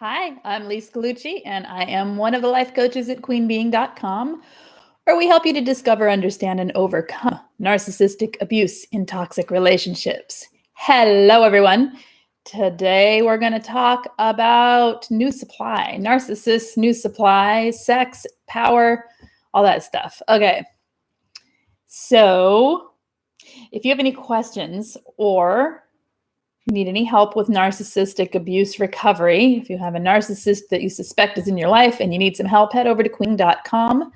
Hi, I'm Lise Colucci, and I am one of the life coaches at queenbeing.com, where we help you to discover, understand, and overcome narcissistic abuse in toxic relationships. Hello, everyone. Today, we're going to talk about new supply, narcissists, new supply, sex, power, all that stuff. Okay. So, if you have any questions or you need any help with narcissistic abuse recovery, if you have a narcissist that you suspect is in your life and you need some help, head over to queen.com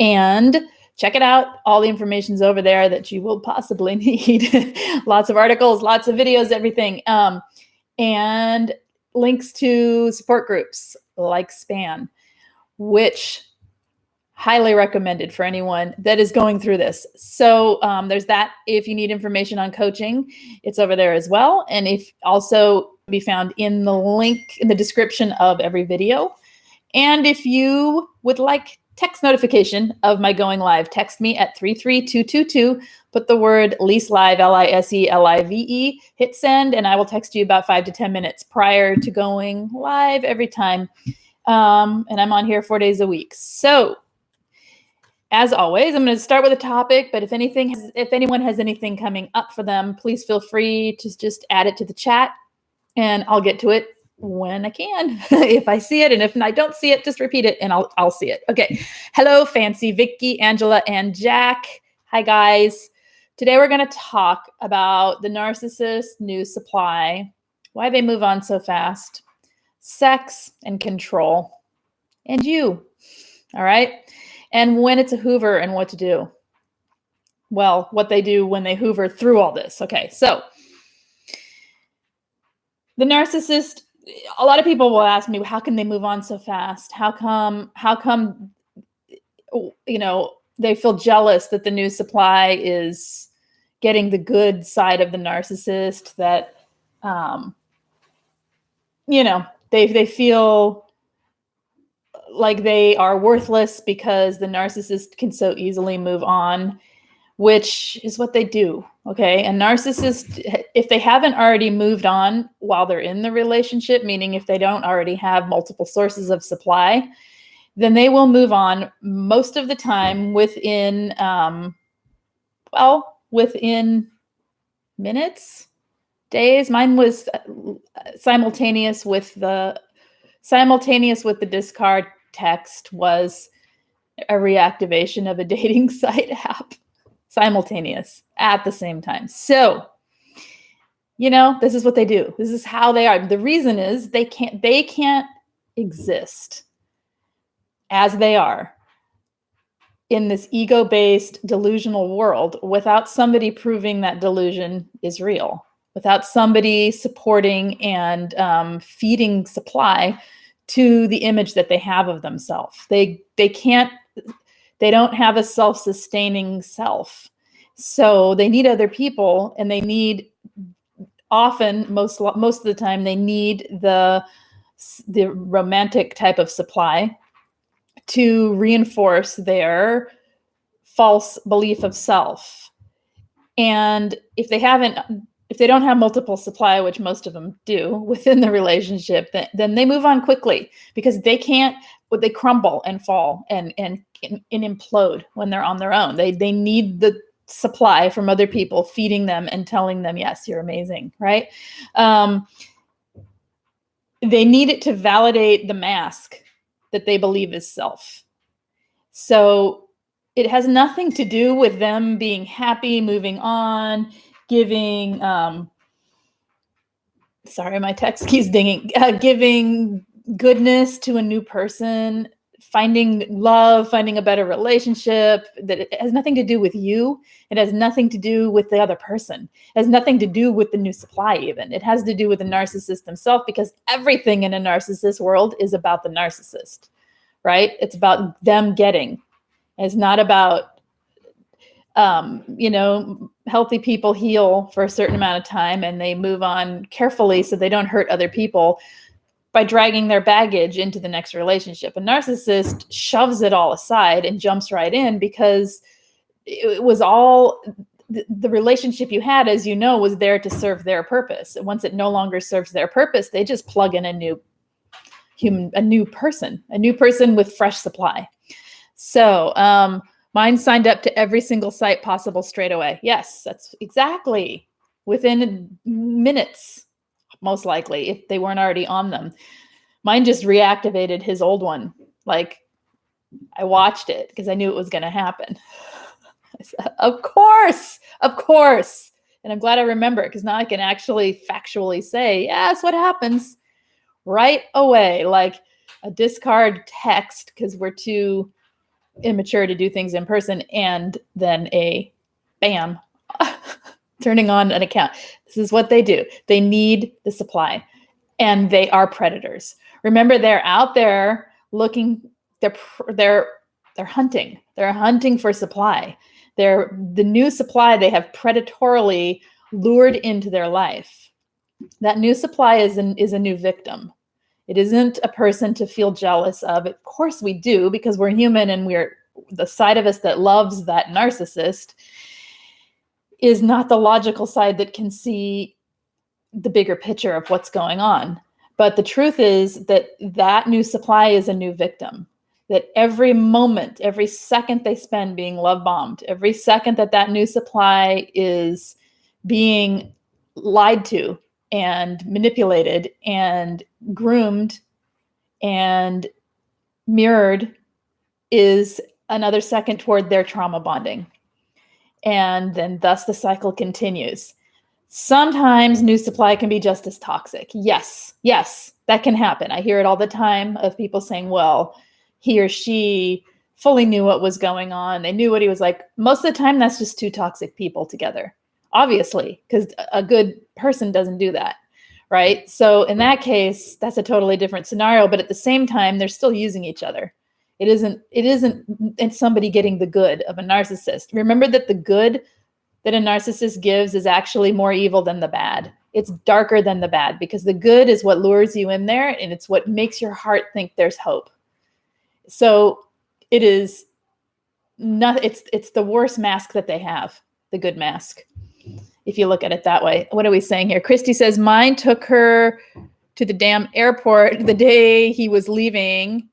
and check it out. All the information's over there that you will possibly need. Lots of articles, lots of videos, everything. And links to support groups like SPAN, which highly recommended for anyone that is going through this. So there's that. If you need information on coaching, it's over there as well. And if also be found in the link in the description of every video. And if you would like text notification of my going live, text me at 33222, put the word Lise Live, Liselive, hit send, and I will text you about 5 to 10 minutes prior to going live every time. And I'm on here 4 days a week. So as always, I'm going to start with a topic, but if anyone has anything coming up for them, please feel free to just add it to the chat and I'll get to it when I can, if I see it. And if I don't see it, just repeat it and I'll see it. Okay. Hello, Fancy, Vicky, Angela, and Jack. Hi, guys. Today, we're going to talk about the narcissist new supply, why they move on so fast, sex and control, and you. All right. And when it's a Hoover and what to do. Well, what they do when they Hoover through all this. Okay, so the narcissist, a lot of people will ask me, how can they move on so fast? How come, they feel jealous that the new supply is getting the good side of the narcissist, that, they feel like they are worthless because the narcissist can so easily move on, which is what they do. Okay. And narcissists, if they haven't already moved on while they're in the relationship, meaning if they don't already have multiple sources of supply, then they will move on most of the time within minutes, days. Mine was simultaneous with the discard text was a reactivation of a dating site app, simultaneous at the same time. So, this is what they do. This is how they are. The reason is they can't exist as they are in this ego-based delusional world without somebody proving that delusion is real, without somebody supporting and feeding supply to the image that they have of themselves. They don't have a self-sustaining self. So they need other people, and they need often, most of the time, they need the romantic type of supply to reinforce their false belief of self. And if they don't have multiple supply, which most of them do within the relationship, then they move on quickly because they crumble and fall and implode when they're on their own. They need the supply from other people feeding them and telling them, yes, you're amazing, right? They need it to validate the mask that they believe is self. So it has nothing to do with them being happy, moving on, giving, sorry, my text keeps dinging, giving goodness to a new person, finding love, finding a better relationship. That it has nothing to do with you. It has nothing to do with the other person. It has nothing to do with the new supply even. It has to do with the narcissist himself, because everything in a narcissist world is about the narcissist, right? It's about them getting. It's not about, healthy people heal for a certain amount of time and they move on carefully so they don't hurt other people by dragging their baggage into the next relationship. A narcissist shoves it all aside and jumps right in because it was all the relationship you had, as you know, was there to serve their purpose. And once it no longer serves their purpose, they just plug in a new a new person with fresh supply. So mine signed up to every single site possible straight away. Yes, that's exactly within minutes, most likely, if they weren't already on them. Mine just reactivated his old one. Like, I watched it because I knew it was going to happen. I said, of course. And I'm glad I remember it because now I can actually factually say, yeah, that's what happens right away. Like a discard text because we're too immature to do things in person, and then a bam, turning on an account. This is what they do. They need the supply, and they are predators. Remember, they're out there looking. They're hunting. They're hunting for supply. They're the new supply they have predatorily lured into their life. That new supply is a new victim. It isn't a person to feel jealous of. Of course we do, because we're human, and we're the side of us that loves that narcissist is not the logical side that can see the bigger picture of what's going on. But the truth is that new supply is a new victim. That every moment, every second they spend being love bombed, every second that new supply is being lied to and manipulated and groomed and mirrored is another second toward their trauma bonding. And then thus the cycle continues. Sometimes new supply can be just as toxic. Yes, that can happen. I hear it all the time of people saying, well, he or she fully knew what was going on. They knew what he was like. Most of the time, that's just two toxic people together, obviously, because a good person doesn't do that, right? So in that case, that's a totally different scenario. But at the same time, they're still using each other. It isn't somebody getting the good of a narcissist. Remember that the good that a narcissist gives is actually more evil than the bad. It's darker than the bad, because the good is what lures you in there, and it's what makes your heart think there's hope. So it is not, it's the worst mask that they have, the good mask, if you look at it that way. What are we saying here? Christy says, mine took her to the damn airport the day he was leaving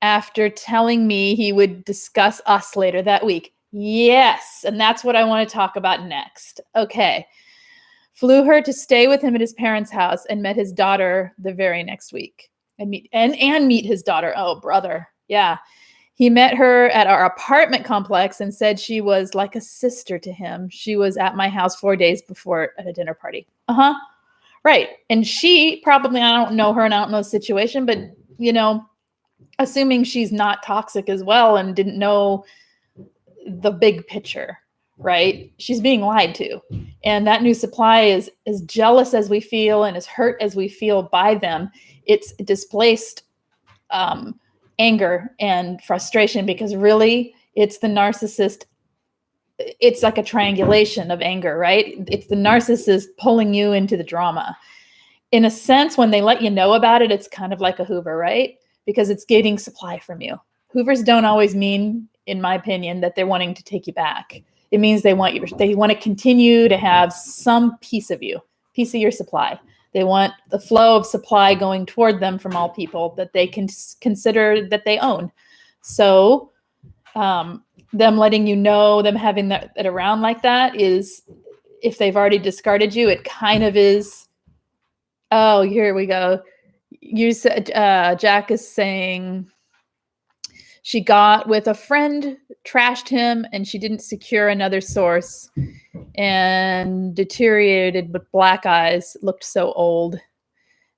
after telling me he would discuss us later that week. Yes, and that's what I want to talk about next. Okay. Flew her to stay with him at his parents' house and met his daughter the very next week. And meet his daughter. Oh, brother. Yeah. He met her at our apartment complex and said she was like a sister to him. She was at my house 4 days before at a dinner party. Right. And she probably, I don't know her and I don't know the situation, but, assuming she's not toxic as well and didn't know the big picture, right? She's being lied to. And that new supply is as jealous as we feel and as hurt as we feel by them. It's displaced anger and frustration, because really it's the narcissist. It's like a triangulation of anger, right? It's the narcissist pulling you into the drama. In a sense, when they let you know about it, it's kind of like a Hoover, right? Because it's getting supply from you. Hoovers don't always mean, in my opinion, that they're wanting to take you back. It means they want to continue to have some piece of you, piece of your supply. They want the flow of supply going toward them from all people that they can consider that they own. So them letting you know, them having that around like that is, if they've already discarded you, it kind of is, oh, here we go. You said, Jack is saying she got with a friend, trashed him, and she didn't secure another source, and deteriorated with black eyes, looked so old,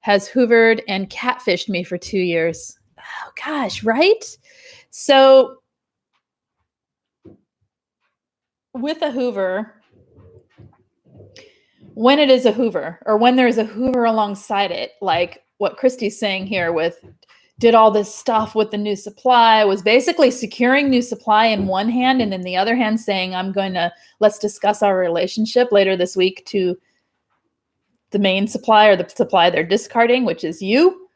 has hoovered and catfished me for 2 years. Oh gosh, right? So with a Hoover, when it is a Hoover, or when there's a Hoover alongside it, like what Christy's saying here with did all this stuff with the new supply, was basically securing new supply in one hand, and then the other hand saying, let's discuss our relationship later this week, to the main supply, or the supply they're discarding, which is you.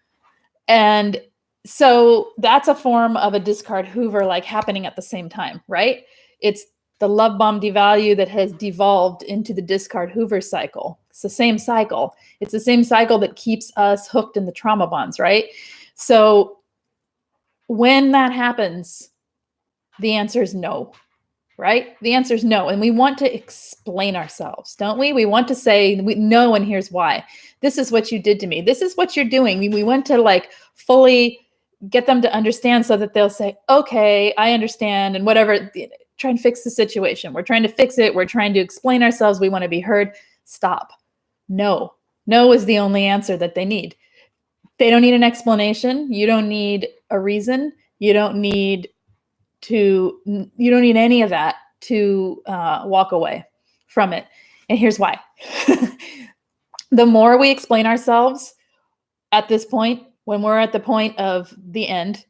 And so that's a form of a discard Hoover, like happening at the same time, right? It's the love bomb devalue that has devolved into the discard Hoover cycle. It's the same cycle. It's the same cycle that keeps us hooked in the trauma bonds, right? So when that happens, the answer is no, right? The answer is no. And we want to explain ourselves, don't we? We want to say no, and here's why. This is what you did to me. This is what you're doing. We want to like fully get them to understand so that they'll say, okay, I understand, and whatever, try and fix the situation. We're trying to fix it. We're trying to explain ourselves. We want to be heard. Stop. No. No is the only answer that they need. They don't need an explanation. You don't need a reason. You don't need any of that to walk away from it. And here's why. The more we explain ourselves at this point, when we're at the point of the end,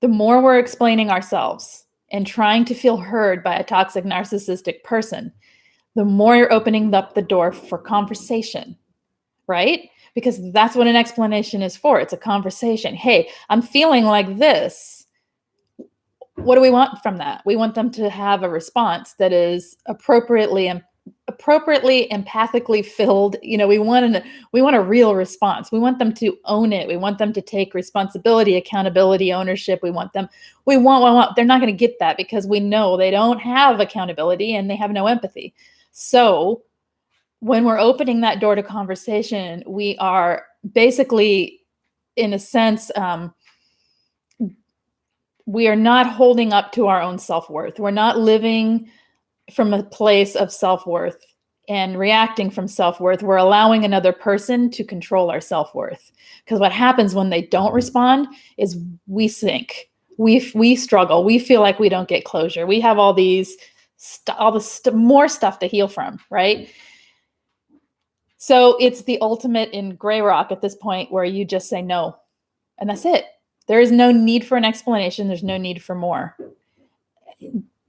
the more we're explaining ourselves and trying to feel heard by a toxic narcissistic person, the more you're opening up the door for conversation, right? Because that's what an explanation is for. It's a conversation. Hey, I'm feeling like this. What do we want from that? We want them to have a response that is appropriately empathically filled. We want a real response. We want them to own it. We want them to take responsibility, accountability, ownership. They're not going to get that because we know they don't have accountability and they have no empathy. So when we're opening that door to conversation, we are basically, in a sense, we are not holding up to our own self-worth. We're not living from a place of self-worth and reacting from self-worth. We're allowing another person to control our self-worth. Because what happens when they don't respond is we sink. We struggle. We feel like we don't get closure. We have all this more stuff to heal from, right? So it's the ultimate in gray rock at this point where you just say no, and that's it. There is no need for an explanation. There's no need for more.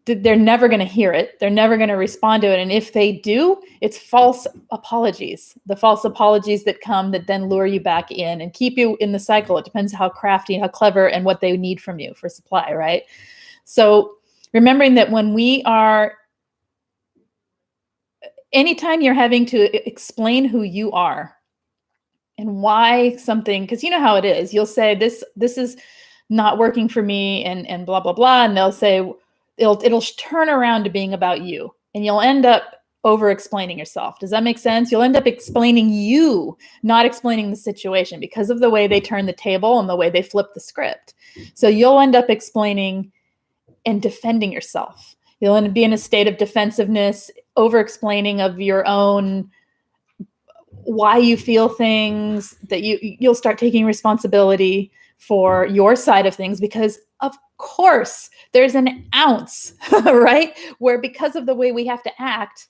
They're never going to hear it. They're never going to respond to it. And if they do, it's false apologies. The false apologies that come that then lure you back in and keep you in the cycle. It depends how crafty, how clever, and what they need from you for supply, right? So remembering that anytime you're having to explain who you are and why something, because you know how it is, you'll say this is not working for me and blah, blah, blah. And they'll say, it'll turn around to being about you, and you'll end up over explaining yourself. Does that make sense? You'll end up explaining you, not explaining the situation, because of the way they turn the table and the way they flip the script. So you'll end up explaining and defending yourself. You'll end up being in a state of defensiveness, over explaining of your own, why you feel things, that you'll start taking responsibility for your side of things, because of course there's an ounce, right? Where because of the way we have to act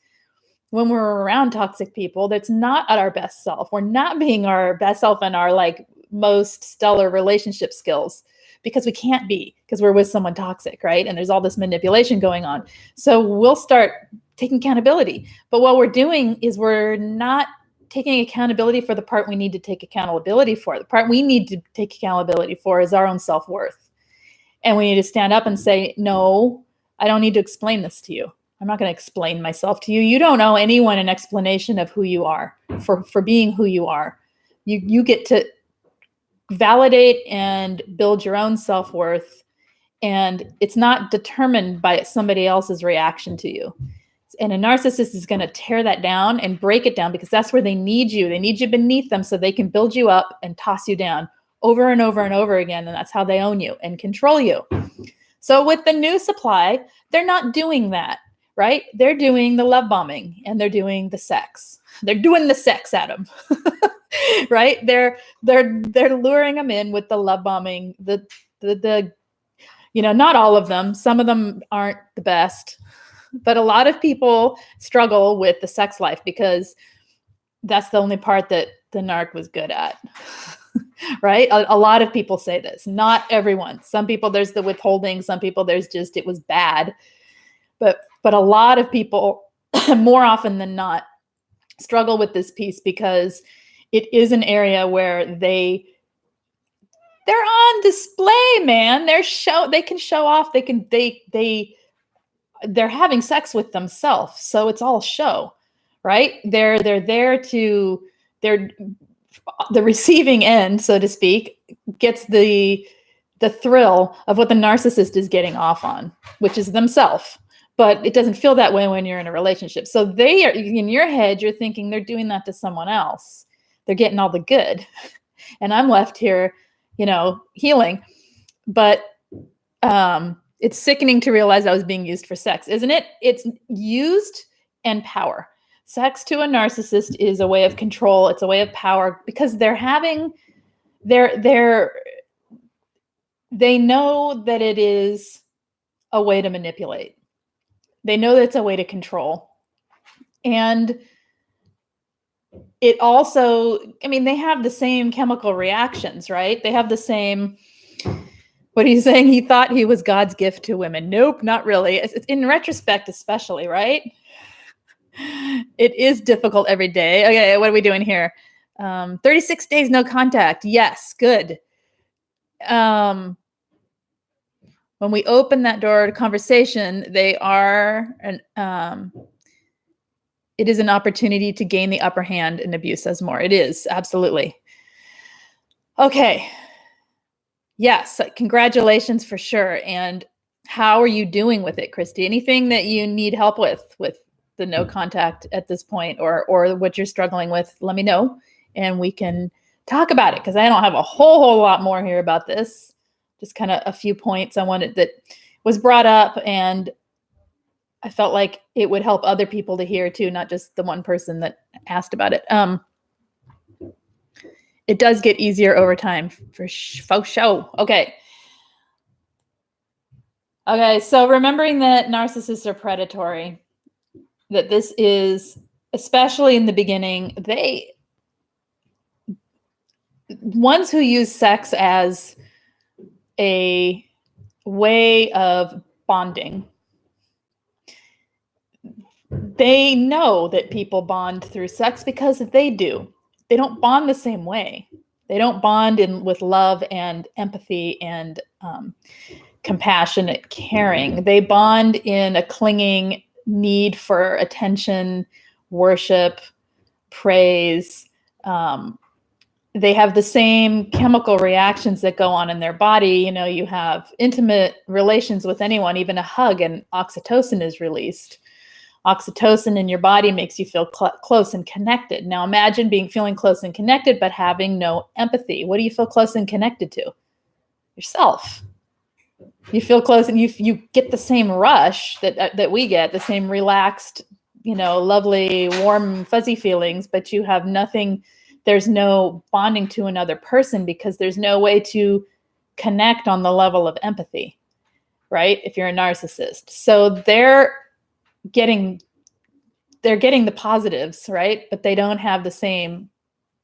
when we're around toxic people, that's not at our best self. We're not being our best self and our like most stellar relationship skills, because we can't be, because we're with someone toxic, right? And there's all this manipulation going on. So we'll start taking accountability. But what we're doing is we're not taking accountability for the part we need to take accountability for. The part we need to take accountability for is our own self-worth. And we need to stand up and say, no, I don't need to explain this to you. I'm not going to explain myself to you. You don't owe anyone an explanation of who you are for being who you are. You get to validate and build your own self-worth. And it's not determined by somebody else's reaction to you. And a narcissist is going to tear that down and break it down, because that's where they need you. They need you beneath them so they can build you up and toss you down over and over and over again. And that's how they own you and control you. So with the new supply, they're not doing that, right? They're doing the love bombing and they're doing the sex. They're doing the sex at them, right? They're luring them in with the love bombing, not all of them. Some of them aren't the best. But a lot of people struggle with the sex life because that's the only part that the narc was good at, right? A lot of people say this, not everyone. Some people, there's the withholding. Some people, there's just, it was bad. But a lot of people, more often than not, struggle with this piece because it is an area where they're on display, man. They can show off. They're having sex with themselves. So it's all show, right? They're there to, they're the receiving end, so to speak, gets the thrill of what the narcissist is getting off on, which is themselves. But it doesn't feel that way when you're in a relationship. So they are, in your head, you're thinking they're doing that to someone else. They're getting all the good. And I'm left here, healing. But it's sickening to realize I was being used for sex, isn't it? It's used and power. Sex to a narcissist is a way of control. It's a way of power because they know that it is a way to manipulate. They know that it's a way to control. And it also, they have the same chemical reactions, right? They have the same, what are you saying? He thought he was God's gift to women. Nope, not really. It's in retrospect, especially, right? It is difficult every day. Okay, what are we doing here? 36 days, no contact. Yes, good. When we open that door to conversation, it is an opportunity to gain the upper hand and abuse us more. It is, absolutely. Okay. Yes, congratulations for sure. And how are you doing with it, Christy? Anything that you need help with the no contact at this point, or what you're struggling with, let me know and we can talk about it, because I don't have a whole lot more here about this. Just kind of a few points I wanted that was brought up, and I felt like it would help other people to hear too, not just the one person that asked about it. It does get easier over time, for sure. Okay. Okay, so remembering that narcissists are predatory, that this is, especially in the beginning, ones who use sex as a way of bonding, they know that people bond through sex because they do. They don't bond the same way. They don't bond with love and empathy and compassionate caring. They bond in a clinging need for attention, worship, praise. They have the same chemical reactions that go on in their body. You have intimate relations with anyone, even a hug, and oxytocin is released. Oxytocin in your body makes you feel close and connected. Now imagine feeling close and connected, but having no empathy. What do you feel close and connected to? Yourself. You feel close, and you get the same rush that we get, the same relaxed, lovely, warm, fuzzy feelings, but you have nothing. There's no bonding to another person because there's no way to connect on the level of empathy, right? If you're a narcissist. So they're getting the positives, right? But they don't have the same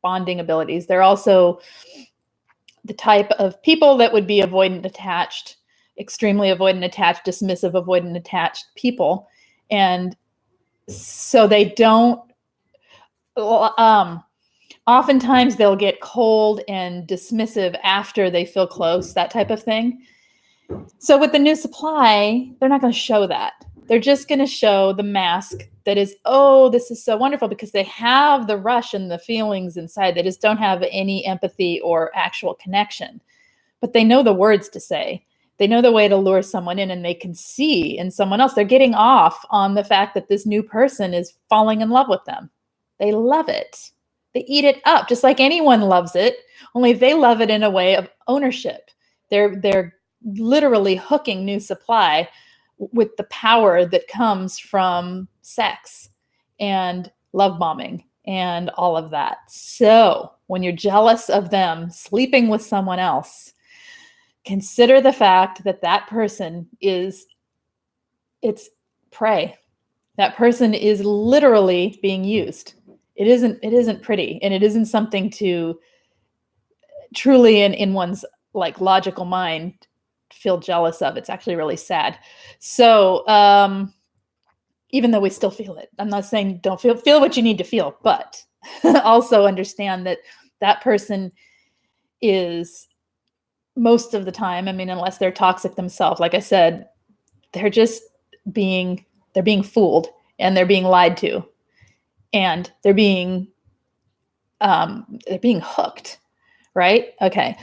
bonding abilities. They're also the type of people that would be avoidant attached, extremely avoidant attached, dismissive avoidant attached people. And so they don't, oftentimes they'll get cold and dismissive after they feel close, that type of thing. So with the new supply, they're not going to show that. They're just going to show the mask that is, oh, this is so wonderful, because they have the rush and the feelings inside. They just don't have any empathy or actual connection. But they know the words to say. They know the way to lure someone in, and they can see in someone else. They're getting off on the fact that this new person is falling in love with them. They love it. They eat it up, just like anyone loves it, only they love it in a way of ownership. They're literally hooking new supply with the power that comes from sex and love bombing and all of that. So when you're jealous of them sleeping with someone else, consider the fact that that person it's prey. That person is literally being used. It isn't pretty, and it isn't something to truly in one's logical mind feel jealous of. It's actually really sad. So even though we still feel it, I'm not saying don't feel what you need to feel, but also understand that that person is, most of the time, unless they're toxic themselves, like I said, they're being fooled, and they're being lied to, and they're being hooked, right? Okay.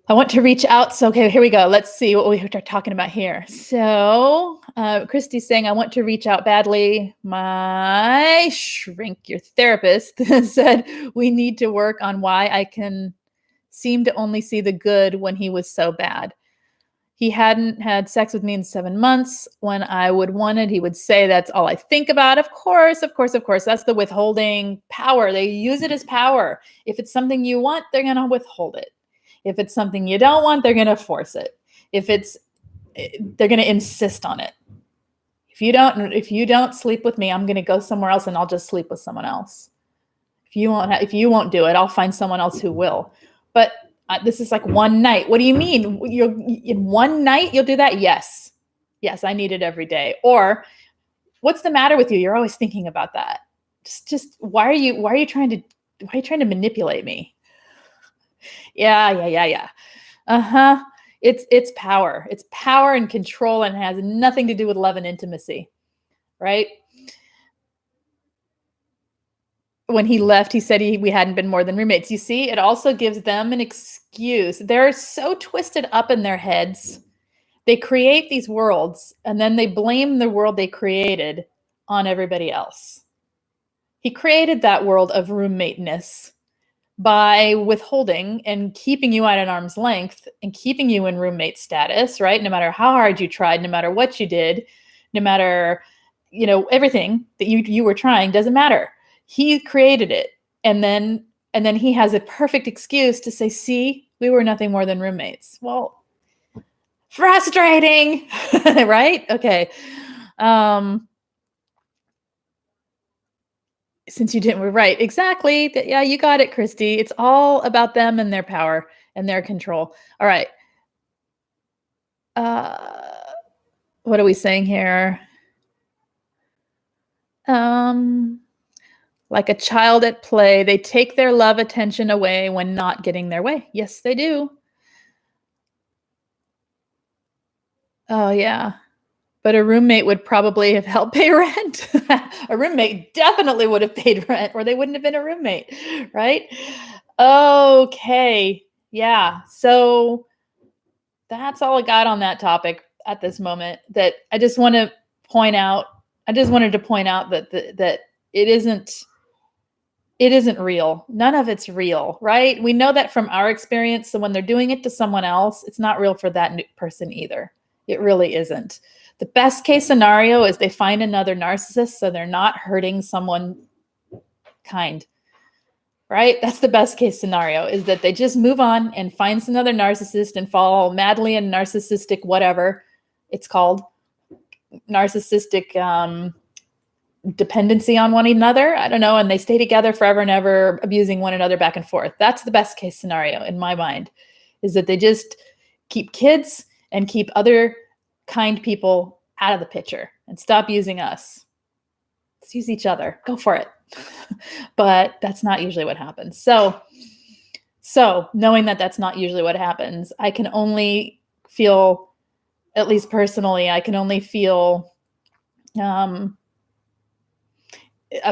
I want to reach out. So, okay, here we go. Let's see what we are talking about here. So, Christy's saying, I want to reach out badly. My shrink, your therapist, said we need to work on why I can seem to only see the good when he was so bad. He hadn't had sex with me in 7 months. When I would want it, he would say, that's all I think about. Of course, of course, of course. That's the withholding power. They use it as power. If it's something you want, they're going to withhold it. If it's something you don't want, they're going to force it. They're going to insist on it. If you don't sleep with me, I'm going to go somewhere else and I'll just sleep with someone else. If you won't do it, I'll find someone else who will. But this is like one night. What do you mean? In one night you'll do that? Yes. Yes, I need it every day. Or what's the matter with you? You're always thinking about that. Just why are you trying to manipulate me? Yeah. Uh-huh. It's power. It's power and control, and it has nothing to do with love and intimacy. Right? When he left, he said we hadn't been more than roommates. You see, it also gives them an excuse. They're so twisted up in their heads. They create these worlds, and then they blame the world they created on everybody else. He created that world of roommate-ness by withholding and keeping you at an arm's length and keeping you in roommate status, right? No matter how hard you tried, no matter what you did, no matter, everything that you were trying, doesn't matter. He created it. And then he has a perfect excuse to say, see, we were nothing more than roommates. Well, frustrating, right? Okay. Since you didn't, we're right. Exactly. Yeah, you got it, Christy. It's all about them and their power and their control. All right. What are we saying here? Like a child at play, they take their love attention away when not getting their way. Yes, they do. Oh, yeah. But a roommate would probably have helped pay rent. A roommate definitely would have paid rent, or they wouldn't have been a roommate, right? Okay. Yeah. So that's all I got on that topic at this moment. That I just want to point out. I just wanted to point out that that it isn't real. None of it's real, right? We know that from our experience. So when they're doing it to someone else, it's not real for that person either. It really isn't. The best case scenario is they find another narcissist, so they're not hurting someone kind, right? That's the best case scenario, is that they just move on and find another narcissist and fall madly in narcissistic, whatever it's called, narcissistic dependency on one another. I don't know. And they stay together forever and ever, abusing one another back and forth. That's the best case scenario in my mind, is that they just keep kids and keep other kind people out of the picture and stop using us. Let's use each other. Go for it. But that's not usually what happens. So knowing that that's not usually what happens, I can only feel, at least personally, I can only feel a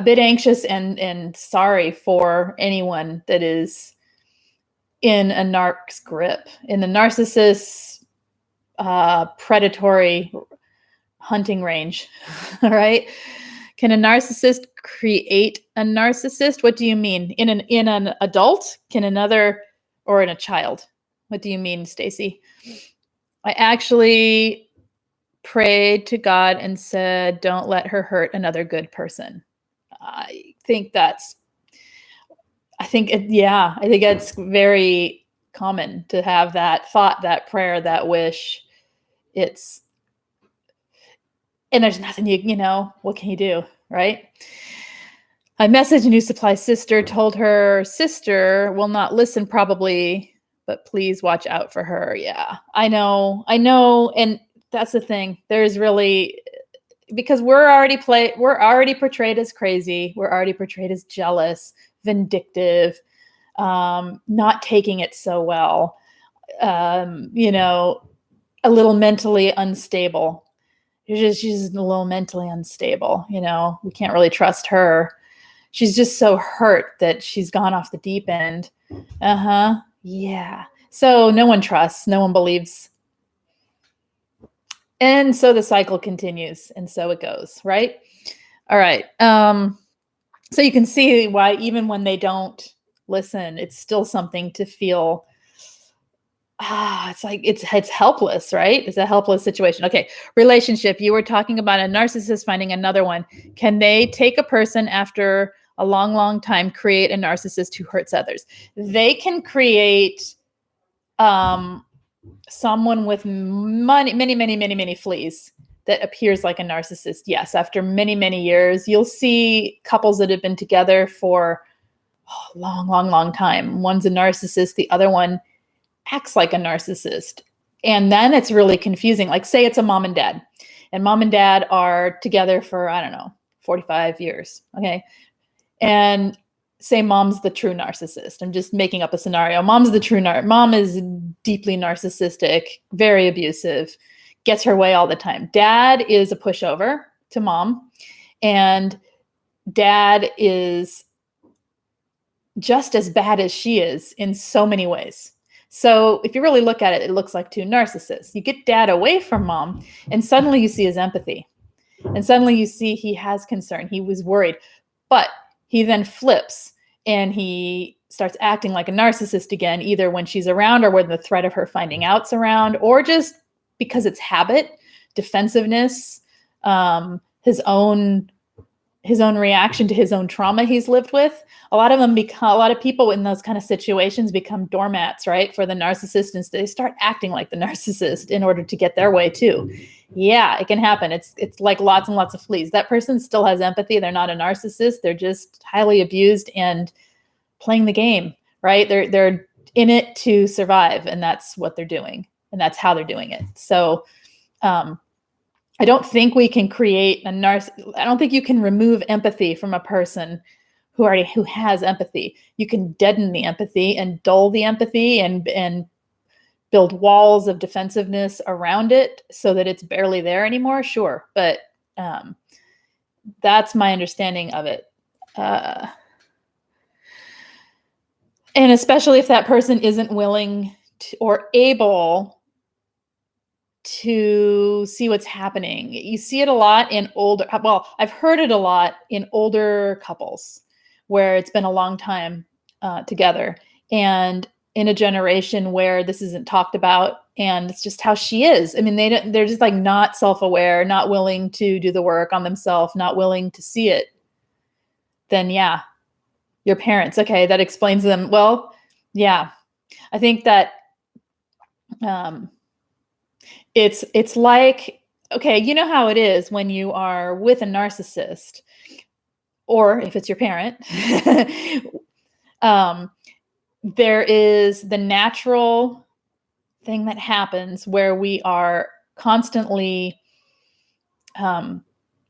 bit anxious and sorry for anyone that is in a narc's grip, in the narcissist's predatory hunting range. All right. Can a narcissist create a narcissist? What do you mean? In an adult? Can another, or in a child? What do you mean, Stacy? I actually prayed to God and said, don't let her hurt another good person. I think it's very common to have that thought, that prayer, that wish. And there's nothing what can you do, right? I messaged a New Supply sister, told her sister will not listen probably, but please watch out for her. Yeah, I know. And that's the thing. There's really, because we're already portrayed as crazy. We're already portrayed as jealous, vindictive, not taking it so well, a little mentally unstable. She's just a little mentally unstable. We can't really trust her. She's just so hurt that she's gone off the deep end. Yeah. So no one trusts, no one believes. And so the cycle continues, and so it goes, right? All right. So you can see why even when they don't listen, it's still something to feel. It's like it's helpless, right? It's a helpless situation. Okay, relationship. You were talking about a narcissist finding another one. Can they take a person after a long, long time, create a narcissist who hurts others? They can create someone with many fleas that appears like a narcissist. Yes, after many years, you'll see couples that have been together for a long time. One's a narcissist, the other one acts like a narcissist. And then it's really confusing. Like, say it's a mom and dad are together for, I don't know, 45 years. Okay. And say mom's the true narcissist. I'm just making up a scenario. Mom's the true mom is deeply narcissistic, very abusive, gets her way all the time. Dad is a pushover to mom, and dad is just as bad as she is in so many ways. So if you really look at it, it looks like two narcissists. You get dad away from mom, and suddenly you see his empathy. And suddenly you see he has concern. He was worried. But he then flips and he starts acting like a narcissist again, either when she's around or when the threat of her finding out's around, or just because it's habit, defensiveness, his own reaction to his own trauma he's lived with. A lot of people in those kind of situations become doormats, right, for the narcissist, and they start acting like the narcissist in order to get their way too. Yeah, it can happen. It's like lots and lots of fleas. That person still has empathy. They're not a narcissist. They're just highly abused and playing the game, right? They're in it to survive, and that's what they're doing, and that's how they're doing it. So, I don't think we can create I don't think you can remove empathy from a person who has empathy. You can deaden the empathy and dull the empathy and build walls of defensiveness around it so that it's barely there anymore. Sure. But that's my understanding of it. And especially if that person isn't willing or able to see what's happening. You see it a lot in I've heard it a lot in older couples where it's been a long time together, and in a generation where this isn't talked about, and it's just how she is. I mean, they're just like not self-aware, not willing to do the work on themselves, not willing to see it. Then yeah, your parents, okay, that explains them. Well, yeah, I think that it's like, okay, you know how it is when you are with a narcissist, or if it's your parent, there is the natural thing that happens where we are constantly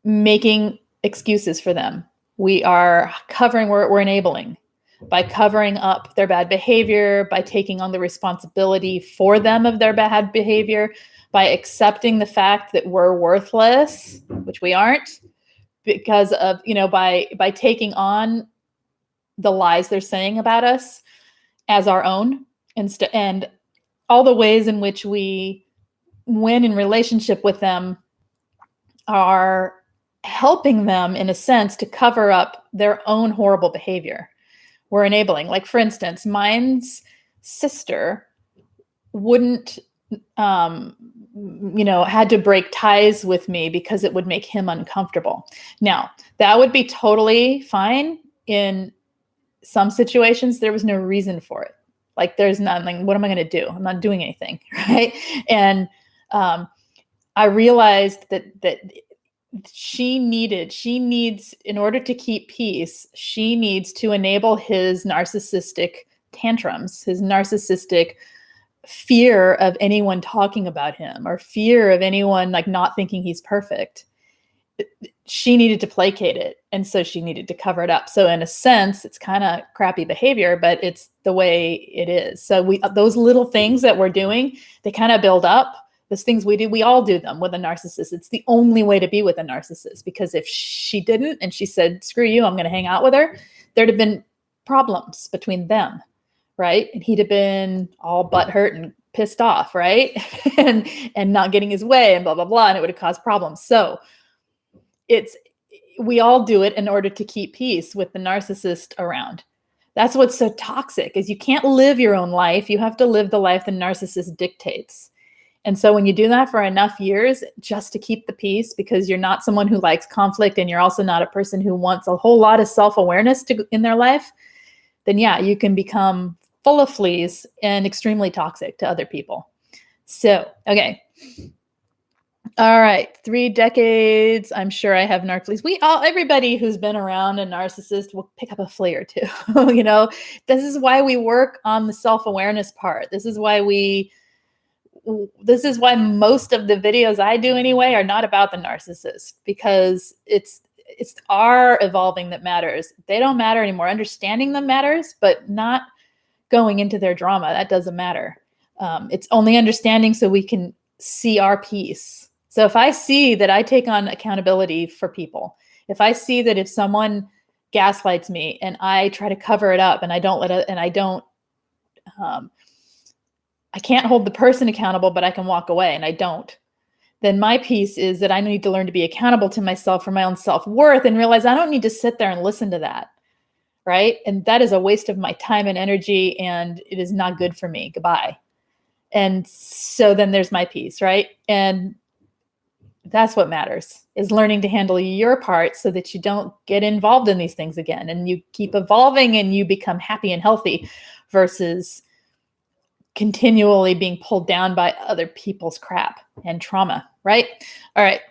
making excuses for them. We are we're enabling by covering up their bad behavior, by taking on the responsibility for them of their bad behavior, by accepting the fact that we're worthless, which we aren't, because of, by taking on the lies they're saying about us as our own, and all the ways in which we, when in relationship with them, are helping them in a sense to cover up their own horrible behavior. We're enabling. Like, for instance, mine's sister wouldn't, had to break ties with me because it would make him uncomfortable. Now, that would be totally fine in some situations. There was no reason for it. Like, there's nothing, what am I going to do? I'm not doing anything, right? And I realized that she needs, in order to keep peace, she needs to enable his narcissistic tantrums, his narcissistic fear of anyone talking about him, or fear of anyone like not thinking he's perfect. She needed to placate it, and so she needed to cover it up. So in a sense, it's kind of crappy behavior, but it's the way it is. So those little things that we're doing, they kind of build up. Those things we do, we all do them with a narcissist. It's the only way to be with a narcissist, because if she didn't and she said, screw you, I'm going to hang out with her, there'd have been problems between them, right? And he'd have been all butthurt and pissed off, right? and not getting his way and blah, blah, blah. And it would have caused problems. So we all do it in order to keep peace with the narcissist around. That's what's so toxic, is you can't live your own life. You have to live the life the narcissist dictates. And so when you do that for enough years just to keep the peace, because you're not someone who likes conflict and you're also not a person who wants a whole lot of self-awareness in their life, then yeah, you can become full of fleas and extremely toxic to other people. So, okay. All right, 3 decades. I'm sure I have narc fleas. Everybody who's been around a narcissist will pick up a flea or two. This is why we work on the self-awareness part. This is why most of the videos I do anyway are not about the narcissist, because it's our evolving that matters. They don't matter anymore. Understanding them matters, but not going into their drama. That doesn't matter. It's only understanding so we can see our peace. So if I see that I take on accountability for people, if I see that if someone gaslights me and I try to cover it up and I can't hold the person accountable, but I can walk away and I don't, then my piece is that I need to learn to be accountable to myself for my own self-worth and realize I don't need to sit there and listen to that, right? And that is a waste of my time and energy, and it is not good for me. Goodbye. And so then there's my piece, right? And that's what matters, is learning to handle your part so that you don't get involved in these things again and you keep evolving and you become happy and healthy versus continually being pulled down by other people's crap and trauma, right? All right.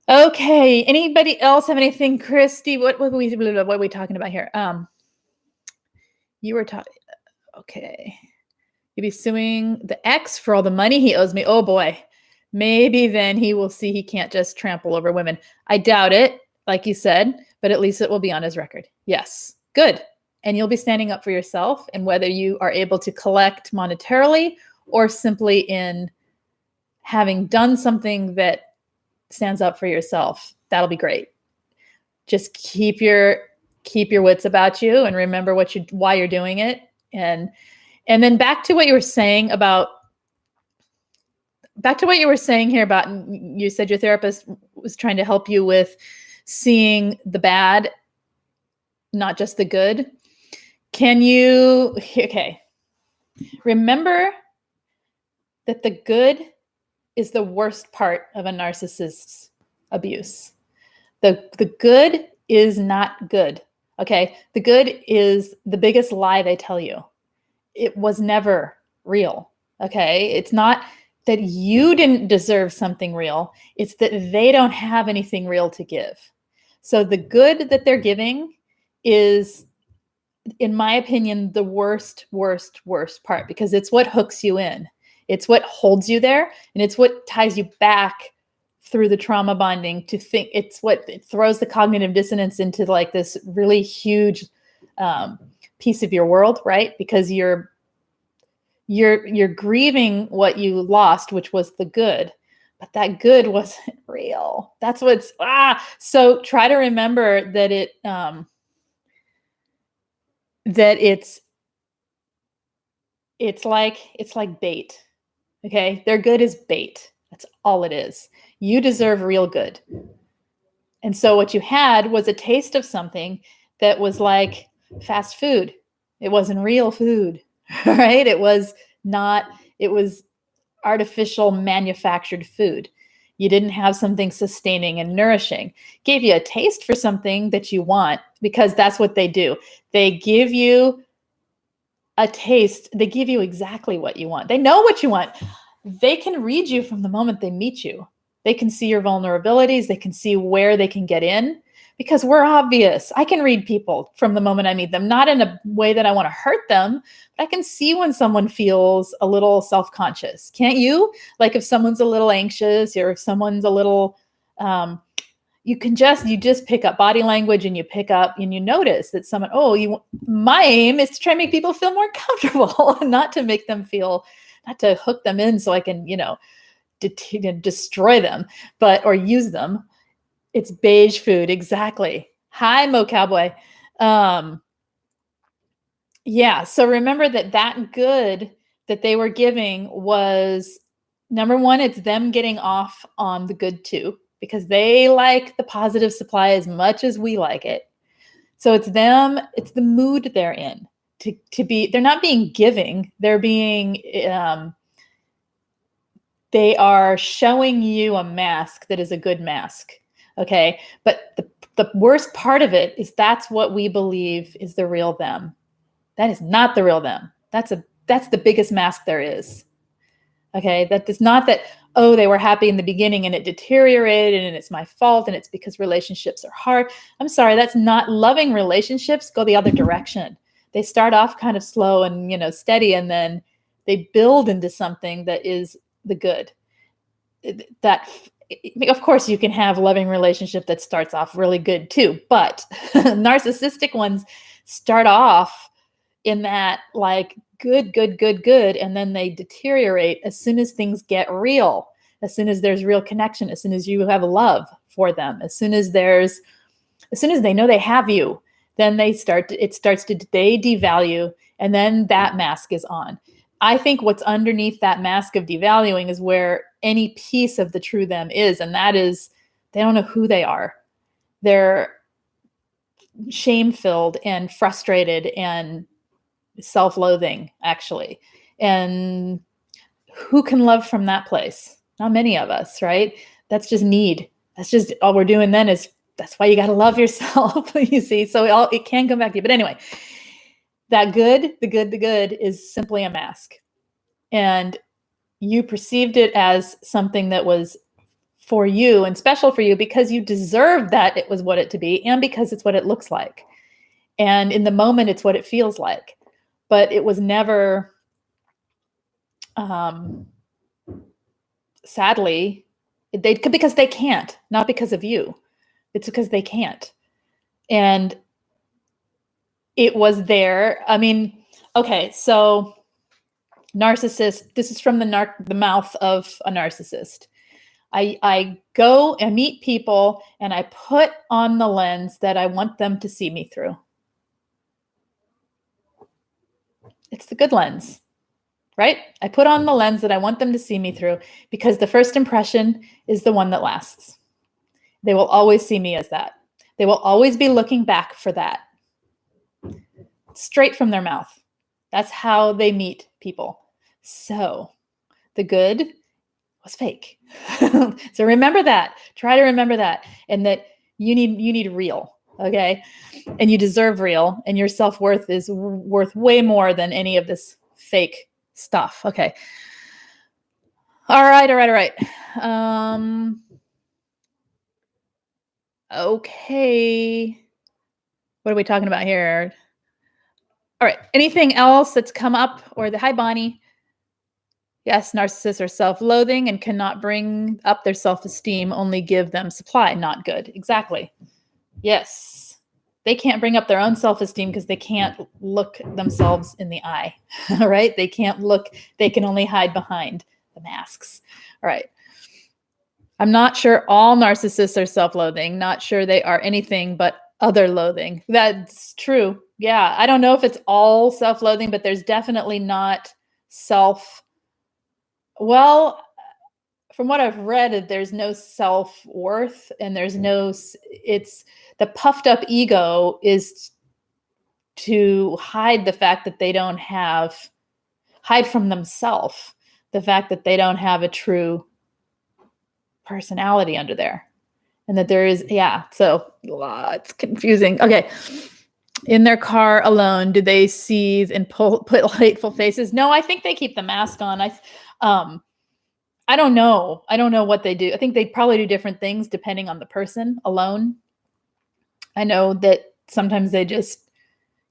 Okay. Anybody else have anything? Christy, what are we talking about here? You were talking, okay. You'd be suing the ex for all the money he owes me. Oh boy. Maybe then he will see he can't just trample over women. I doubt it, like you said, but at least it will be on his record. Yes. Good. And you'll be standing up for yourself, and whether you are able to collect monetarily or simply in having done something that stands up for yourself, that'll be great. Just keep your wits about you and remember why you're doing it. And then back to what you were saying here about, you said your therapist was trying to help you with seeing the bad, not just the good. Remember that the good is the worst part of a narcissist's abuse. The good is not good. Okay. The good is the biggest lie they tell you. It was never real. Okay. It's not that you didn't deserve something real. It's that they don't have anything real to give. So the good that they're giving is, in my opinion, the worst part, because it's what hooks you in. It's what holds you there. And it's what ties you back through the trauma bonding to think. It throws the cognitive dissonance into like this really huge piece of your world, right? Because you're grieving what you lost, which was the good, but that good wasn't real. That's what's, so try to remember that it's like bait. Okay. Their good is bait. That's all it is. You deserve real good. And so what you had was a taste of something that was like fast food. It wasn't real food, right? It was artificial manufactured food. You didn't have something sustaining and nourishing. Gave you a taste for something that you want, because that's what they do. They give you a taste. They give you exactly what you want. They know what you want. They can read you from the moment they meet you. They can see your vulnerabilities. They can see where they can get in, because we're obvious. I can read people from the moment I meet them, not in a way that I want to hurt them, but I can see when someone feels a little self-conscious. Can't you? Like if someone's a little anxious, or if someone's a little, you just pick up body language, and you notice that someone, my aim is to try to make people feel more comfortable, not to hook them in so I can, destroy them, or use them. It's beige food. Exactly. Hi, Mo Cowboy. Yeah. So remember that good that they were giving was number one, it's them getting off on the good too, because they like the positive supply as much as we like it. So it's them, it's the mood they're in to be, they're not being giving, they're being, they are showing you a mask that is a good mask. Okay. But the worst part of it is that's what we believe is the real them. That is not the real them. That's the biggest mask there is. Okay. That is not that, oh, they were happy in the beginning and it deteriorated and it's my fault and it's because relationships are hard. I'm sorry, that's not loving. Relationships go the other direction. They start off kind of slow and, steady, and then they build into something that is the good. That, of course, you can have loving relationship that starts off really good too, but narcissistic ones start off in that like good, good, good, good, and then they deteriorate as soon as things get real, as soon as there's real connection, as soon as you have love for them, as soon as they know they have you, then they devalue, and then that mask is on. I think what's underneath that mask of devaluing is where any piece of the true them is, and that is they don't know who they are. They're shame-filled and frustrated and self-loathing, actually. And who can love from that place? Not many of us, right? That's just need. That's just all we're doing then is, that's why you got to love yourself, you see? So it can come back to you. But anyway, that good, the good is simply a mask. And you perceived it as something that was for you and special for you because you deserve that it was what it to be, and because it's what it looks like. And in the moment, it's what it feels like. But it was never, sadly, because they can't, not because of you. It's because they can't. And it was there. I mean, okay, so narcissist, this is from the mouth of a narcissist. I go and meet people and I put on the lens that I want them to see me through. It's the good lens, right? I put on the lens that I want them to see me through because the first impression is the one that lasts. They will always see me as that. They will always be looking back for that. Straight from their mouth. That's how they meet people. So the good was fake. So remember that. Try to remember that. And that you need real. Okay. And you deserve real. And your self-worth is worth way more than any of this fake stuff. Okay. All right. Okay. What are we talking about here? All right. Anything else that's come up? Or hi, Bonnie. Yes, narcissists are self-loathing and cannot bring up their self-esteem, only give them supply. Not good. Exactly. Yes. They can't bring up their own self-esteem because they can't look themselves in the eye. All right. They can't look. They can only hide behind the masks. All right. I'm not sure all narcissists are self-loathing. Not sure they are anything but other loathing. That's true. Yeah. I don't know if it's all self-loathing, but there's definitely not well, from what I've read, there's no self-worth, and it's the puffed up ego is to hide the fact that they don't hide from themselves, the fact that they don't have a true personality under there. And that there is, so it's confusing. Okay. In their car alone, do they seethe and put hateful faces? No, I think they keep the mask on. I don't know. I don't know what they do. I think they probably do different things depending on the person alone. I know that sometimes they just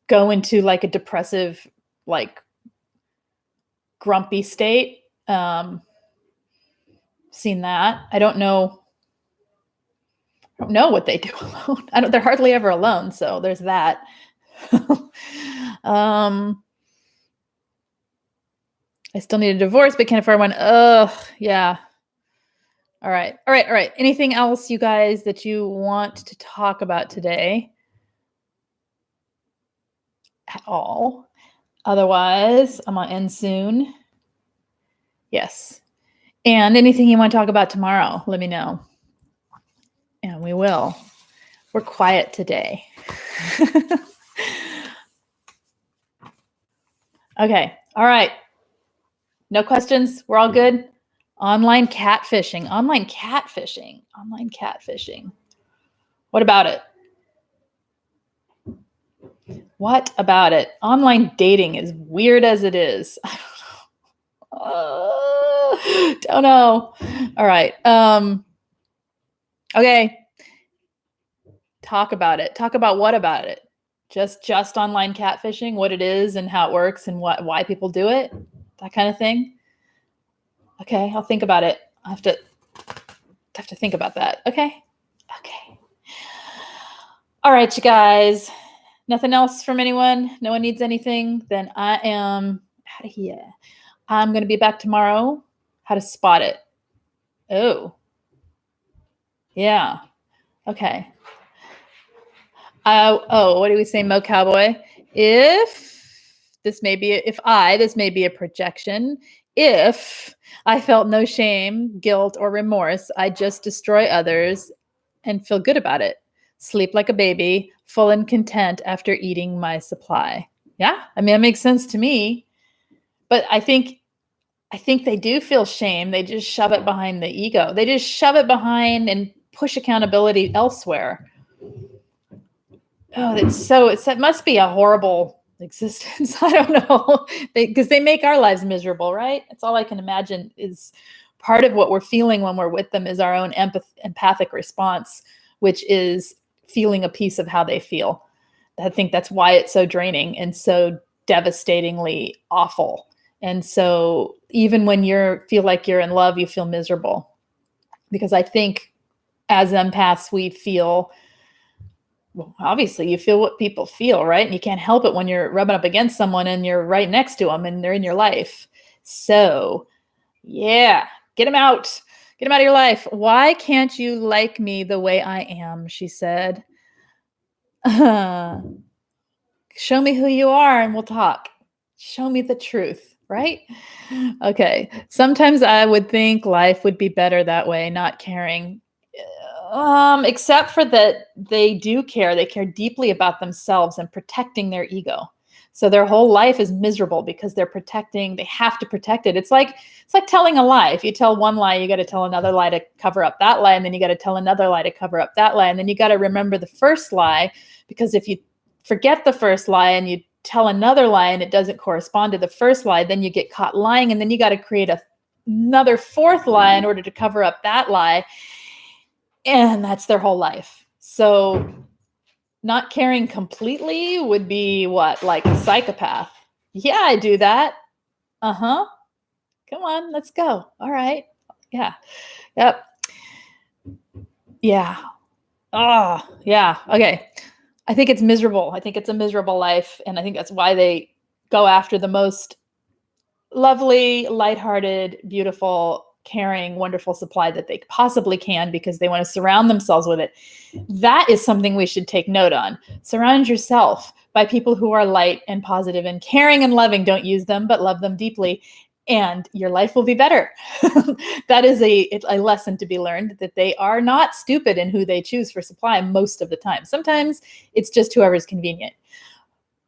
go into like a depressive, like grumpy state. Seen that. I don't know what they do alone. They're hardly ever alone. So there's that. I still need a divorce, but can't afford one. Yeah. All right. Anything else, you guys, that you want to talk about today? At all? Otherwise, I'm going to end soon. Yes. And anything you want to talk about tomorrow, let me know. And we will. We're quiet today. Okay. All right. No questions? We're all good? Online catfishing. Online catfishing. Online catfishing. What about it? What about it? Online dating, as weird as it is. I don't know. All right. Okay. Talk about it. Talk about what about it? Just online catfishing, what it is and how it works and why people do it, that kind of thing. Okay, I'll think about it. I have to think about that. Okay. All right, you guys. Nothing else from anyone? No one needs anything? Then I am out of here. I'm going to be back tomorrow. How to spot it. Oh. Yeah. Okay. What do we say, Mo Cowboy? This may be a projection. If I felt no shame, guilt, or remorse, I just destroy others and feel good about it. Sleep like a baby, full and content after eating my supply. Yeah, I mean, it makes sense to me. But I think they do feel shame. They just shove it behind the ego. They just shove it behind and push accountability elsewhere. Oh, it must be a horrible existence. I don't know. Because they make our lives miserable, right? That's all I can imagine is part of what we're feeling when we're with them is our own empathic response, which is feeling a piece of how they feel. I think that's why it's so draining and so devastatingly awful. And so even when you feel like you're in love, you feel miserable. Because I think as empaths, we feel, well, obviously you feel what people feel, right? And you can't help it when you're rubbing up against someone and you're right next to them and they're in your life. So yeah, get them out. Get them out of your life. Why can't you like me the way I am? She said. Show me who you are and we'll talk. Show me the truth, right? Okay. Sometimes I would think life would be better that way, not caring. Except for that they do care. They care deeply about themselves and protecting their ego. So their whole life is miserable because they have to protect it. It's like telling a lie. If you tell one lie, you got to tell another lie to cover up that lie. And then you got to tell another lie to cover up that lie. And then you got to remember the first lie, because if you forget the first lie and you tell another lie and it doesn't correspond to the first lie, then you get caught lying. And then you got to create another fourth lie in order to cover up that lie. And that's their whole life. So not caring completely would be what? Like a psychopath. Yeah, I do that. Uh-huh. Come on, let's go. All right. Yeah. Yep. Yeah. Oh, yeah. Okay. I think it's miserable. I think it's a miserable life. And I think that's why they go after the most lovely, lighthearted, beautiful, caring, wonderful supply that they possibly can, because they want to surround themselves with it. That is something we should take note on. Surround yourself by people who are light and positive and caring and loving. Don't use them, but love them deeply. And your life will be better. That is a lesson to be learned, that they are not stupid in who they choose for supply most of the time. Sometimes it's just whoever's convenient.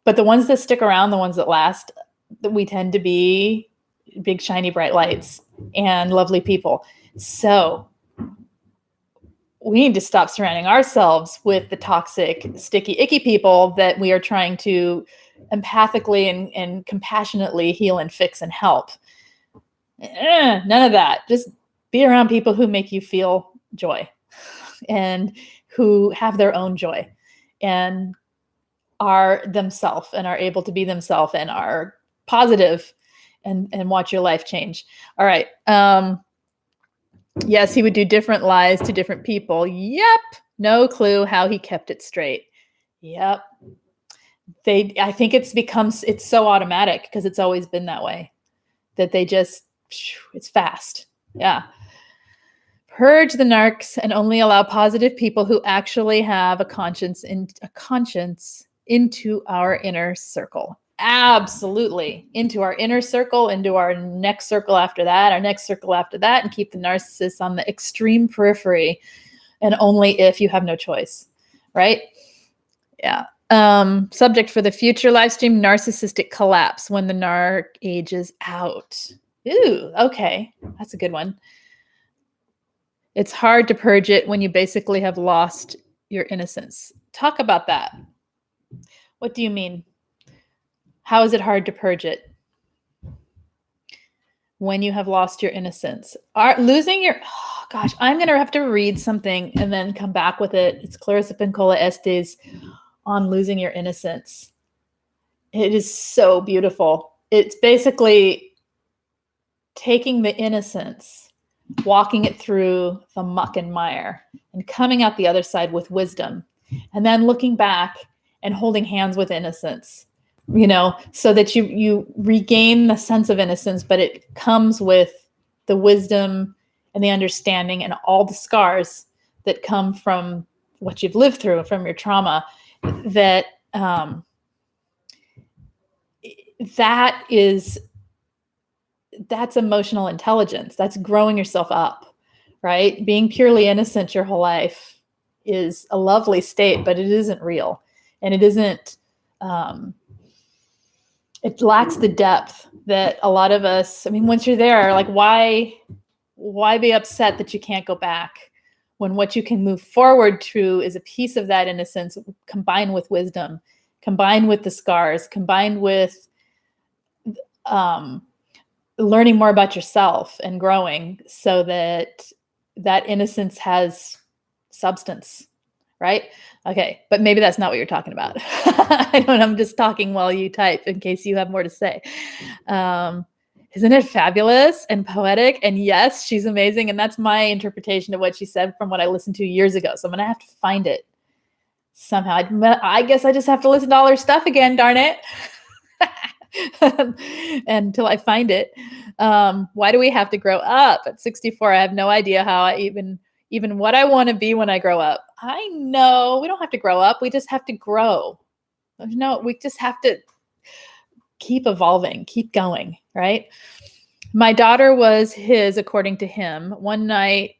But the ones that stick around, the ones that last, we tend to be big, shiny, bright lights and lovely people. So we need to stop surrounding ourselves with the toxic, sticky, icky people that we are trying to empathically and compassionately heal and fix and help. None of that. Just be around people who make you feel joy and who have their own joy and are themselves and are able to be themselves and are positive and watch your life change. All right. Yes, he would do different lies to different people. Yep. No clue how he kept it straight. Yep. I think it's so automatic because it's always been that way, that it's fast. Yeah. Purge the narcs and only allow positive people who actually have a conscience into our inner circle. Absolutely. Into our inner circle, into our next circle after that, our next circle after that, and keep the narcissist on the extreme periphery, and only if you have no choice, right? Yeah. Subject for the future live stream: narcissistic collapse when the narc ages out. Ooh, okay. That's a good one. It's hard to purge it when you basically have lost your innocence. Talk about that. What do you mean? How is it hard to purge it when you have lost your innocence? Losing your, oh gosh, I'm going to have to read something and then come back with it. It's Clarissa Pinkola Estes on losing your innocence. It is so beautiful. It's basically taking the innocence, walking it through the muck and mire, and coming out the other side with wisdom, and then looking back and holding hands with innocence, so that you regain the sense of innocence, but it comes with the wisdom and the understanding and all the scars that come from what you've lived through, from your trauma. That's emotional intelligence. That's growing yourself up, right? Being purely innocent your whole life is a lovely state, but it isn't real. And it isn't, it lacks the depth that a lot of us, once you're there, like why be upset that you can't go back when what you can move forward to is a piece of that innocence combined with wisdom, combined with the scars, combined with learning more about yourself and growing, so that innocence has substance, right? Okay, but maybe that's not what you're talking about. I don't know, I'm just talking while you type in case you have more to say. Isn't it fabulous and poetic? And yes, she's amazing. And that's my interpretation of what she said from what I listened to years ago. So I'm going to have to find it somehow. I guess I just have to listen to all her stuff again, darn it. Until I find it. Why do we have to grow up at 64? I have no idea how I even what I want to be when I grow up. I know we don't have to grow up. We just have to grow. No, we just have to keep evolving, keep going, right? My daughter was his, according to him, one night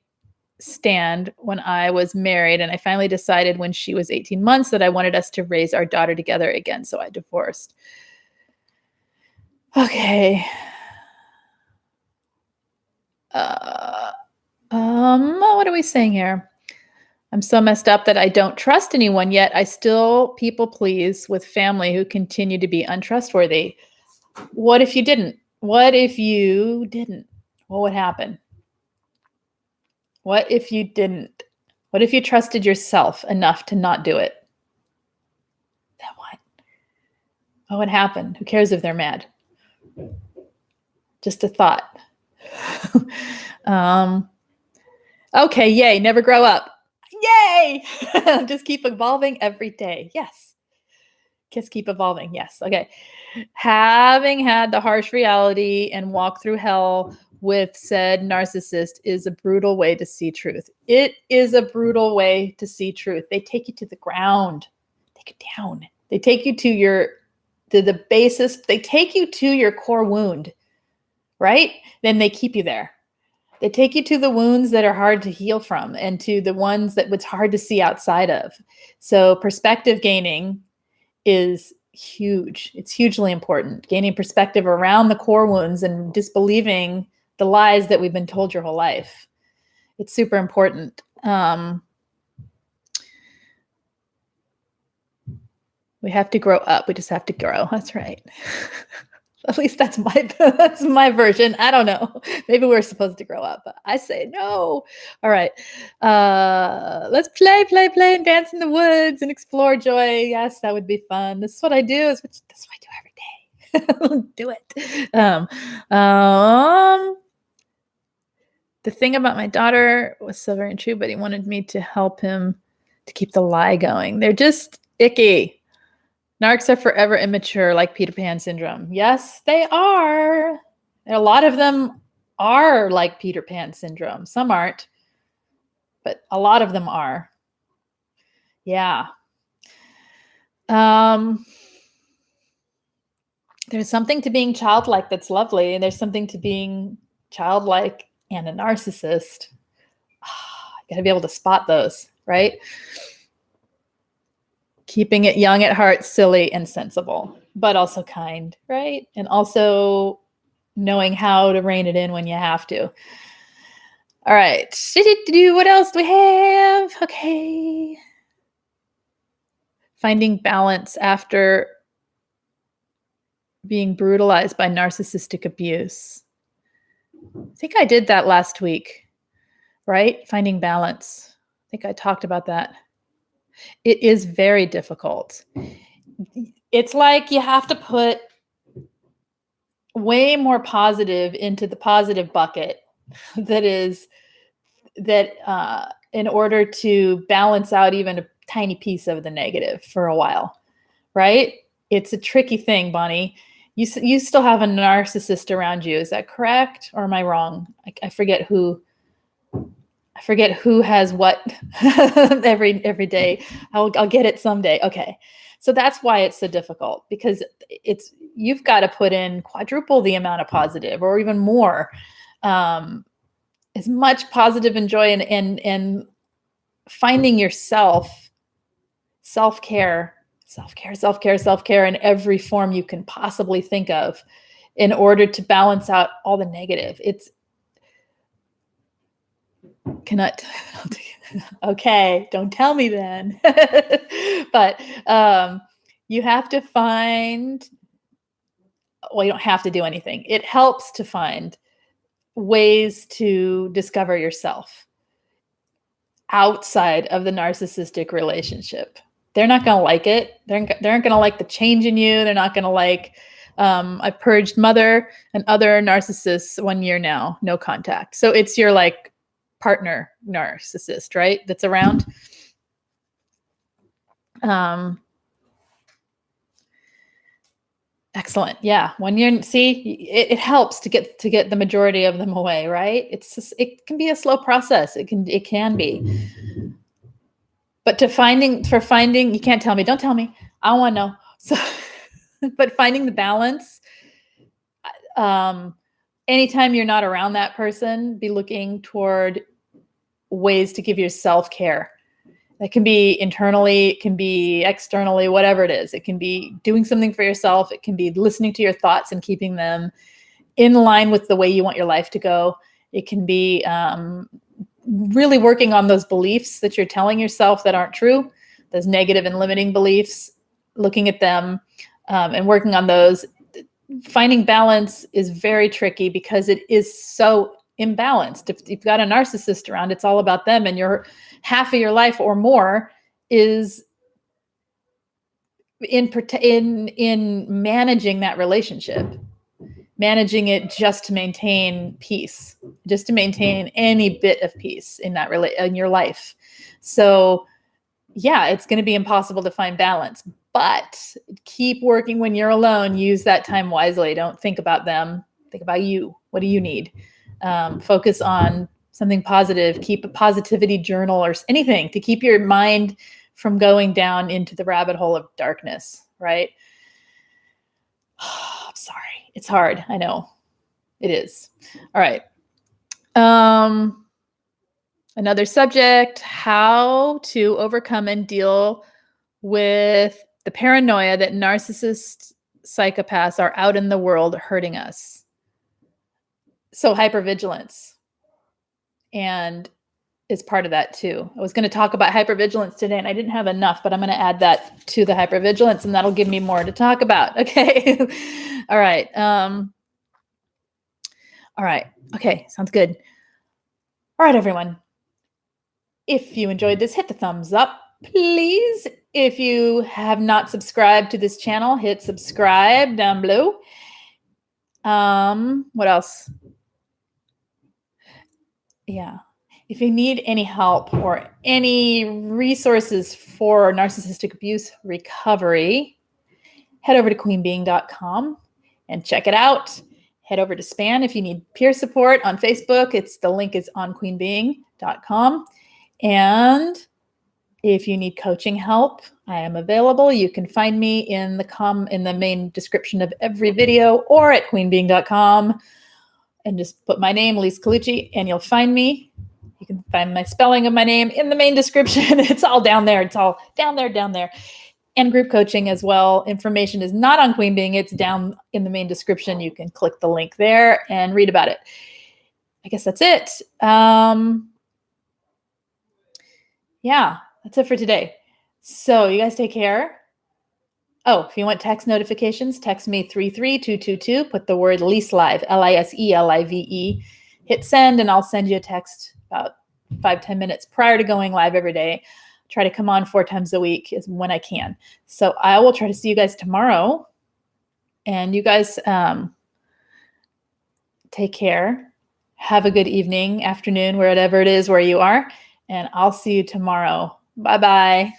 stand when I was married, and I finally decided when she was 18 months that I wanted us to raise our daughter together again, so I divorced. Okay. What are we saying here? I'm so messed up that I don't trust anyone, yet I still people please with family who continue to be untrustworthy. What if you didn't? What if you didn't? What would happen? What if you didn't? What if you trusted yourself enough to not do it? Then what? What would happen? Who cares if they're mad? Just a thought. Okay, yay, never grow up. Yay! Just keep evolving every day. Yes. Just keep evolving. Yes. Okay. Having had the harsh reality and walk through hell with said narcissist is a brutal way to see truth. It is a brutal way to see truth. They take you to the ground. Take it down. They take you to the basis. They take you to your core wound, right? Then they keep you there. They take you to the wounds that are hard to heal from and to the ones that it's hard to see outside of. So perspective gaining is huge. It's hugely important. Gaining perspective around the core wounds and disbelieving the lies that we've been told your whole life. It's super important. We have to grow up. We just have to grow. That's right. At least that's my version. I don't know. Maybe we're supposed to grow up, but I say no. All right. Let's play, and dance in the woods and explore joy. Yes, that would be fun. This is what I do. That's what I do every day. Do it. The thing about my daughter was so very true, but he wanted me to help him to keep the lie going. They're just icky. Narcs are forever immature, like Peter Pan syndrome. Yes, they are. And a lot of them are like Peter Pan syndrome. Some aren't, but a lot of them are. Yeah. there's something to being childlike that's lovely, and there's something to being childlike and a narcissist. You got to be able to spot those, right? Keeping it young at heart, silly and sensible, but also kind, right? And also knowing how to rein it in when you have to. All right. What else do we have? Okay. Finding balance after being brutalized by narcissistic abuse. I think I did that last week, right? Finding balance. I think I talked about that. It is very difficult. It's like you have to put way more positive into the positive bucket in order to balance out even a tiny piece of the negative for a while, right? It's a tricky thing, Bonnie. You still have a narcissist around you. Is that correct? Or am I wrong? I forget who has what every day. I'll get it someday. Okay. So that's why it's so difficult, because you've got to put in quadruple the amount of positive or even more. As much positive and joy and finding yourself, self-care in every form you can possibly think of in order to balance out all the negative. Okay, don't tell me then. But you have to find, well, you don't have to do anything. It helps to find ways to discover yourself outside of the narcissistic relationship. They're not going to like it. They aren't going to like the change in you. They're not going to like, I purged mother and other narcissists 1 year now, no contact. So it's your like partner narcissist, right? That's around. Excellent. Yeah. 1 year, see, it helps to get the majority of them away, right? It can be a slow process. It can be. But for finding, you can't tell me, don't tell me. I don't want to know. So, but finding the balance, anytime you're not around that person, be looking toward ways to give yourself care. That can be internally, it can be externally, whatever it is. It can be doing something for yourself. It can be listening to your thoughts and keeping them in line with the way you want your life to go. It can be really working on those beliefs that you're telling yourself that aren't true, those negative and limiting beliefs, looking at them and working on those. Finding balance is very tricky because it is so imbalanced. If you've got a narcissist around, it's all about them, and your half of your life or more is in managing that relationship, managing it just to maintain peace, just to maintain any bit of peace in that in your life. So yeah, it's going to be impossible to find balance, but keep working when you're alone. Use that time wisely. Don't think about them. Think about you. What do you need? Focus on something positive. Keep a positivity journal or anything to keep your mind from going down into the rabbit hole of darkness, right? I'm sorry. It's hard. I know it is. All right. Another subject, how to overcome and deal with the paranoia that narcissist psychopaths are out in the world hurting us. So hypervigilance and is part of that too. I was going to talk about hypervigilance today and I didn't have enough, but I'm going to add that to the hypervigilance and that'll give me more to talk about. Okay. All right. All right. Okay. Sounds good. All right, everyone. If you enjoyed this, hit the thumbs up, please. If you have not subscribed to this channel, hit subscribe down below. What else? Yeah. If you need any help or any resources for narcissistic abuse recovery, head over to queenbeing.com and check it out. Head over to SPAN if you need peer support on Facebook. The link is on queenbeing.com. And if you need coaching help I am available. You can find me in the main description of every video or at queenbeing.com and just put my name, Lise Colucci, and you'll find me. You can find my spelling of my name in the main description. It's all down there. It's all down there. And group coaching as well. Information is not on Queen Being. It's down in the main description. You can click the link there and read about it. I guess that's it. Yeah, that's it for today. So you guys take care. Oh, if you want text notifications, text me 33222. Put the word Lise Live, LISELIVE. Hit send, and I'll send you a text about 5-10 minutes prior to going live every day. Try to come on 4 times a week is when I can. So I will try to see you guys tomorrow. And you guys take care. Have a good evening, afternoon, wherever it is where you are. And I'll see you tomorrow. Bye-bye.